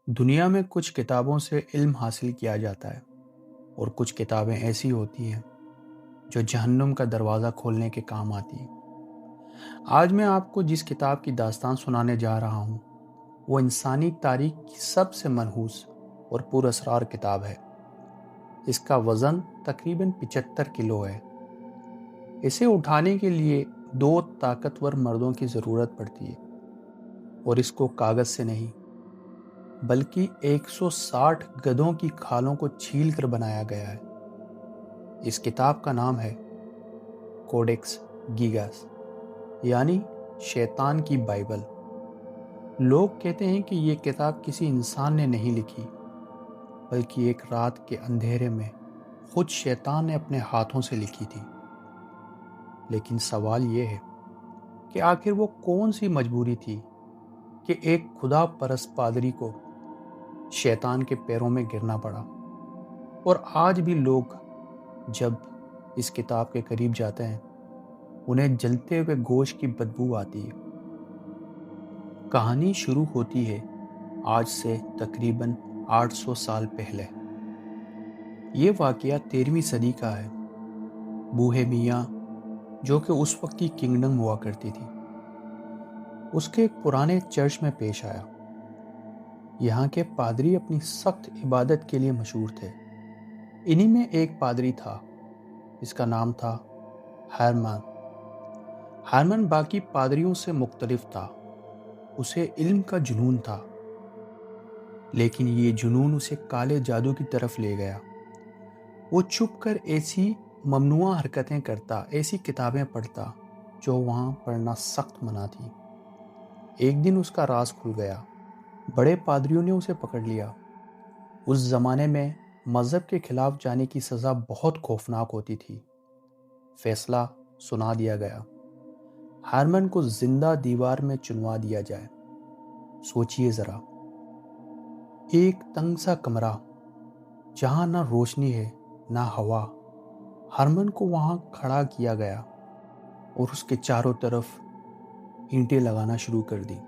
دنیا میں کچھ کتابوں سے علم حاصل کیا جاتا ہے اور کچھ کتابیں ایسی ہوتی ہیں جو جہنم کا دروازہ کھولنے کے کام آتی ہیں۔ آج میں آپ کو جس کتاب کی داستان سنانے جا رہا ہوں وہ انسانی تاریخ کی سب سے منحوس اور پر اسرار کتاب ہے۔ اس کا وزن تقریباً 75 کلو ہے۔ اسے اٹھانے کے لیے 2 طاقتور مردوں کی ضرورت پڑتی ہے اور اس کو کاغذ سے نہیں بلکہ 160 گدھوں کی کھالوں کو چھیل کر بنایا گیا ہے۔ اس کتاب کا نام ہے کوڈیکس گیگاس، یعنی شیطان کی بائبل۔ لوگ کہتے ہیں کہ یہ کتاب کسی انسان نے نہیں لکھی بلکہ ایک رات کے اندھیرے میں خود شیطان نے اپنے ہاتھوں سے لکھی تھی۔ لیکن سوال یہ ہے کہ آخر وہ کون سی مجبوری تھی کہ ایک خدا پرست پادری کو شیطان کے پیروں میں گرنا پڑا؟ اور آج بھی لوگ جب اس کتاب کے قریب جاتے ہیں انہیں جلتے ہوئے گوشت کی بدبو آتی ہے۔ کہانی شروع ہوتی ہے آج سے تقریباً 800 سال پہلے۔ یہ واقعہ 13ویں صدی کا ہے۔ بوہیمیا، جو کہ اس وقت کی کنگڈم ہوا کرتی تھی، اس کے ایک پرانے چرچ میں پیش آیا۔ یہاں کے پادری اپنی سخت عبادت کے لیے مشہور تھے۔ انہی میں ایک پادری تھا، اس کا نام تھا ہرمن۔ ہرمن باقی پادریوں سے مختلف تھا۔ اسے علم کا جنون تھا، لیکن یہ جنون اسے کالے جادو کی طرف لے گیا۔ وہ چھپ کر ایسی ممنوعہ حرکتیں کرتا، ایسی کتابیں پڑھتا جو وہاں پڑھنا سخت منع تھی۔ ایک دن اس کا راز کھل گیا۔ بڑے پادریوں نے اسے پکڑ لیا۔ اس زمانے میں مذہب کے خلاف جانے کی سزا بہت خوفناک ہوتی تھی۔ فیصلہ سنا دیا گیا، ہرمن کو زندہ دیوار میں چنوا دیا جائے۔ سوچئے ذرا، ایک تنگ سا کمرہ جہاں نہ روشنی ہے نہ ہوا۔ ہرمن کو وہاں کھڑا کیا گیا اور اس کے چاروں طرف اینٹیں لگانا شروع کر دی۔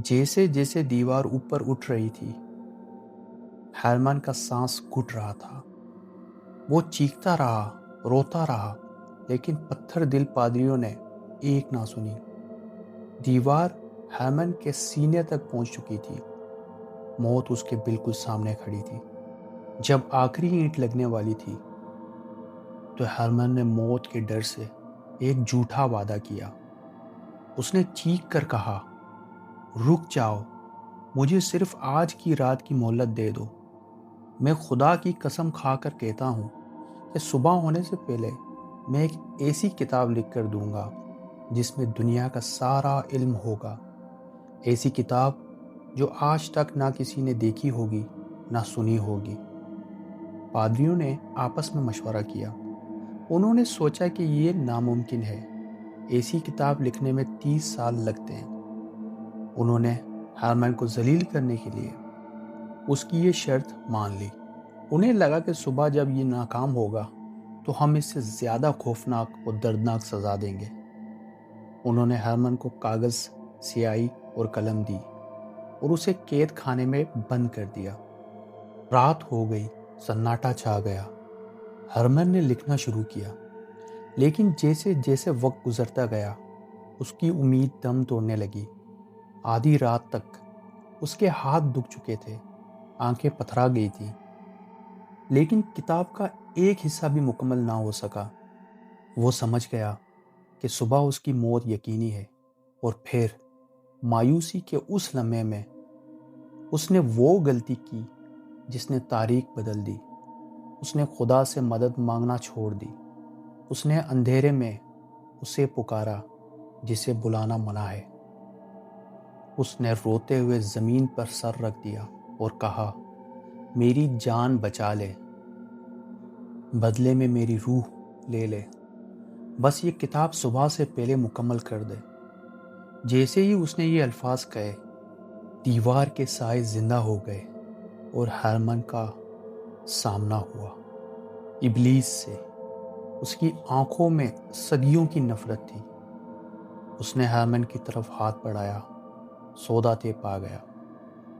جیسے جیسے دیوار اوپر اٹھ رہی تھی، ہرمن کا سانس گھٹ رہا تھا۔ وہ چیختا رہا، روتا رہا، لیکن پتھر دل پادریوں نے ایک نہ سنی۔ دیوار ہرمن کے سینے تک پہنچ چکی تھی۔ موت اس کے بالکل سامنے کھڑی تھی۔ جب آخری اینٹ لگنے والی تھی تو ہرمن نے موت کے ڈر سے ایک جھوٹا وعدہ کیا۔ اس نے چیخ کر کہا، رک جاؤ، مجھے صرف آج کی رات کی مہلت دے دو۔ میں خدا کی قسم کھا کر کہتا ہوں کہ صبح ہونے سے پہلے میں ایک ایسی کتاب لکھ کر دوں گا جس میں دنیا کا سارا علم ہوگا۔ ایسی کتاب جو آج تک نہ کسی نے دیکھی ہوگی نہ سنی ہوگی۔ پادریوں نے آپس میں مشورہ کیا۔ انہوں نے سوچا کہ یہ ناممکن ہے، ایسی کتاب لکھنے میں 30 سال لگتے ہیں۔ انہوں نے ہرمن کو ذلیل کرنے کے لیے اس کی یہ شرط مان لی۔ انہیں لگا کہ صبح جب یہ ناکام ہوگا تو ہم اس سے زیادہ خوفناک اور دردناک سزا دیں گے۔ انہوں نے ہرمن کو کاغذ، سیاہی اور قلم دی اور اسے قید خانے میں بند کر دیا۔ رات ہو گئی، سناٹا چھا گیا۔ ہرمن نے لکھنا شروع کیا، لیکن جیسے جیسے وقت گزرتا گیا اس کی امید دم توڑنے لگی۔ آدھی رات تک اس کے ہاتھ دکھ چکے تھے، آنکھیں پتھرا گئی تھیں، لیکن کتاب کا ایک حصہ بھی مکمل نہ ہو سکا۔ وہ سمجھ گیا کہ صبح اس کی موت یقینی ہے، اور پھر مایوسی کے اس لمحے میں اس نے وہ غلطی کی جس نے تاریخ بدل دی۔ اس نے خدا سے مدد مانگنا چھوڑ دی۔ اس نے اندھیرے میں اسے پکارا جسے بلانا منع ہے۔ اس نے روتے ہوئے زمین پر سر رکھ دیا اور کہا، میری جان بچا لے، بدلے میں میری روح لے لے، بس یہ کتاب صبح سے پہلے مکمل کر دے۔ جیسے ہی اس نے یہ الفاظ کہے، دیوار کے سائے زندہ ہو گئے اور ہرمن کا سامنا ہوا ابلیس سے۔ اس کی آنکھوں میں صدیوں کی نفرت تھی۔ اس نے ہرمن کی طرف ہاتھ بڑھایا، سودا طے پا گیا۔